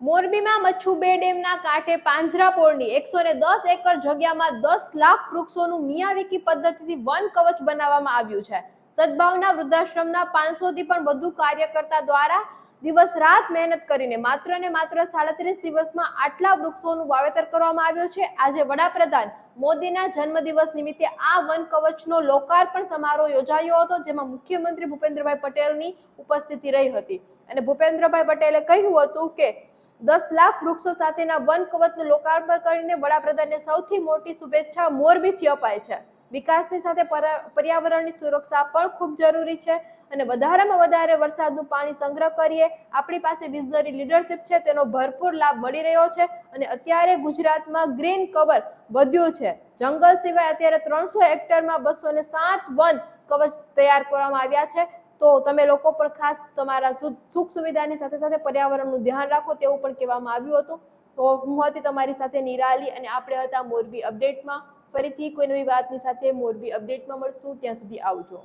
મોરબીમાં મચ્છુ બે ડેમના કાંઠે પાંજરાપોળની 110 એકર જગ્યામાં 10 લાખ વૃક્ષોનું મિયાવાકી પદ્ધતિથી વન કવચ બનાવવામાં આવ્યું છે। સદભાવના વૃદ્ધાશ્રમના 500 થી પણ વધુ કાર્યકર્તા દ્વારા દિવસ રાત મહેનત કરીને માત્ર ને માત્ર 37 દિવસમાં આટલા વૃક્ષોનું વાવેતર કરવામાં આવ્યું છે। આજે વડાપ્રધાન મોદીના જન્મદિવસ નિમિત્તે આ વન કવચનો લોકાર્પણ સમારોહ યોજાયો હતો, જેમાં મુખ્યમંત્રી ભૂપેન્દ્રભાઈ પટેલની ઉપસ્થિતિ રહી હતી અને ભૂપેન્દ્રભાઈ પટેલે કહ્યું હતું કે 10 લાખ વૃક્ષો સાથેના વન કવચનું લોકાર્પણ કરીને વડાપ્રધાનને સૌથી મોટી શુભેચ્છા મોરબીથી અપાય છે। વિકાસની સાથે પર્યાવરણની સુરક્ષા પણ ખૂબ જરૂરી છે અને વધારેમાં વધારે વરસાદનું પાણી સંગ્રહ કરીએ। આપણી પાસે વિઝનરી લીડરશિપ છે, તેનો ભરપૂર લાભ મળી રહ્યો છે અને અત્યારે ગુજરાતમાં ગ્રીન કવર વધ્યું છે। જંગલ સિવાય અત્યારે 300 હેક્ટરમાં 207 વન કવચ તૈયાર કરવામાં આવ્યા છે। તો તમે લોકો પણ ખાસ તમારા સુખ સુવિધાની સાથે સાથે પર્યાવરણનું ધ્યાન રાખો તેવું પણ કહેવામાં આવ્યું હતું। તો હું હતી તમારી સાથે નિરાલી અને આપણે હતા મોરબી અપડેટમાં। ફરીથી કોઈ નવી વાતની સાથે મોરબી અપડેટમાં મળશું, ત્યાં સુધી આવજો।